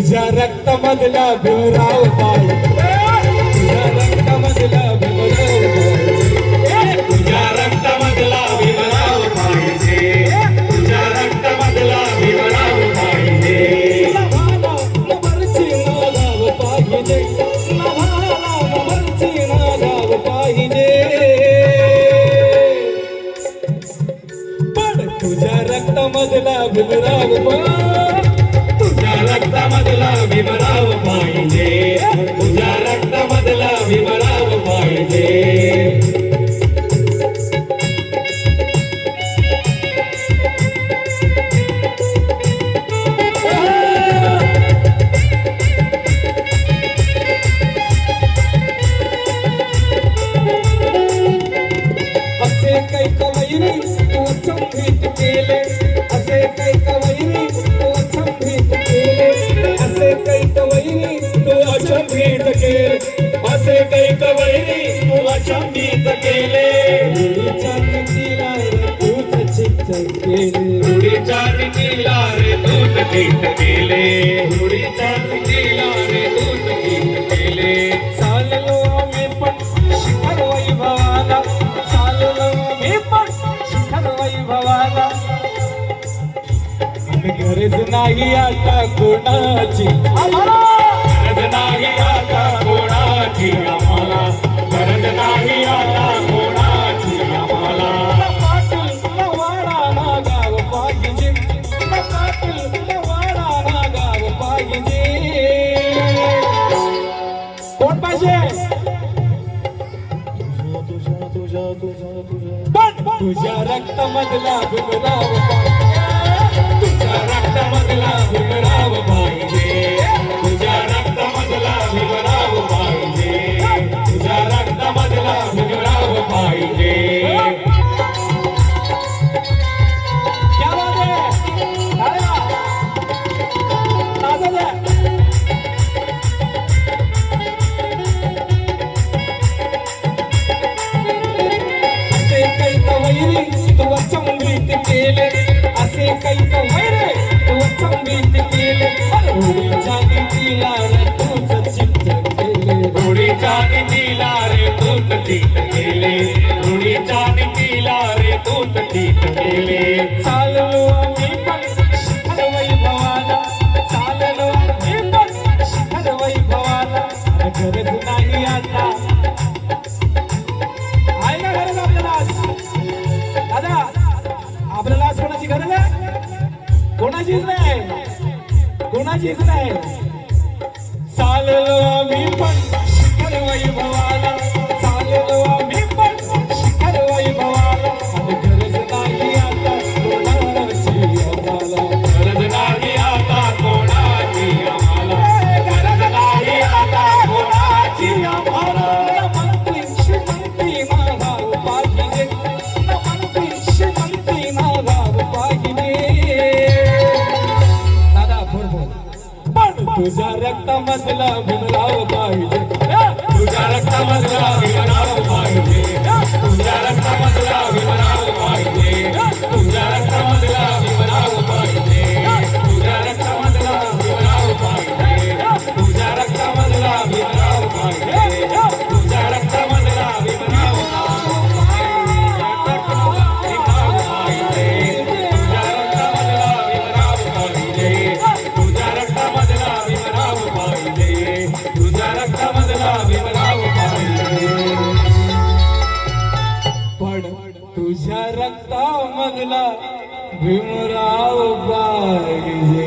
तुझ्या रक्तामधला भीमराव पाहिजे, तुझ्या रक्तामधला भीमराव पाहिजे, तुझ्या रक्तामधला भीमराव पाहिजे, तुझ्या रक्तामधला भीमराव पाहिजे. नभाला नभरची नागाव पाहिजे, नभाला नभरची नागाव पाहिजे. पण तुझ्या रक्तामधला भीमराव तुझ्या रक्तामधला भीमराव पाहिजे, तुझ्या रक्तामधला भीमराव पाहिजे. असे काही कवयिनी तू अचंबित केले, असे काही कवयिनी तू अचंबित केले, असे काही कवयिनी तू अचंबित केले, असे काही कवयिनी तू अचंबित केले. रूढीच्या नीतीला रे तूच चित्त केले, रूढीच्या नीतीला रे तूच चित्त केले, रूढीच्या नीतीला रे तूच चित्त केले. चाललो आम्ही पण शिखर वैभवाला, चाललो आम्ही पण शिखर वैभवाला. आणि गरज नाही आता कोणाची आम्हाला, गरज नाही आता कोणाची आम्हाला, गरज नाही आता कोणाची आम्हाला. पाटील वाडा ना गाव पाहिजे, पाटील वाडा ना गाव पाहिजे. कोण पाहिजे? पण तुझ्या रक्तामधला भीमराव पाहिजे, तुझ्या रक्तामधला भीमराव पाहिजे, तुझ्या रक्तामधला भीमराव पाहिजे, तुझ्या रक्तामधला भीमराव पाहिजे. क्या बात है? अरे वा. ताजा द्या. असे काही कवयिनी तू अचंबित केले, असे काही कवयिनी तू अचंबित केले. रूढीच्या नीतीला रे तूच चित्त केले, रूढीच्या नीतीला रे तूच चित्त केले, रूढीच्या नीतीला रे तूच चित्त केले. चाललो आम्ही पण शिखर वैभवाला, चाललो आम्ही पण शिखर वैभवाला. आणि गरज नाही आता, आहे ना गरज आपल्याला आज? दादा आपल्याला आज कोणाची गरज आहे? कोणाचीच नाही, कोणाचीच नाही. चाललो आम्ही पण शिखर वैभवाला, चाललो आम्ही पण शिखर वैभवाला. आणि गरज नाही आता कोणाची आम्हाला, गरज नाही आता कोणाची आम्हाला, गरज नाही आता कोणाची आम्हाला. मंत्री श्रीमंती नागाव पाहिजे, मंत्री श्रीमंती नागाव पाहिजे. दादा बोल बोल. पण तुझ्या रक्तामधला भीमराव पाहिजे, तुझ्या रक्तामधला भीमराव पाहिजे, तुझ्या रक्तामधला भीमराव पाहिजे, तुझ्या रक्तामधला भीमराव पाहिजे, तुझ्या रक्तामधला भीमराव पाहिजे, तुझ्या रक्तामधला भीमराव पाहिजे, तुझ्या रक्तामधला भीमराव पाहिजे, तुझ्या रक्तामधला भीमराव पाहिजे, तुझ्या रक्तामधला भीमराव पाहिजे. पण तुझ्या रक्तामधला भीमराव पाहिजे.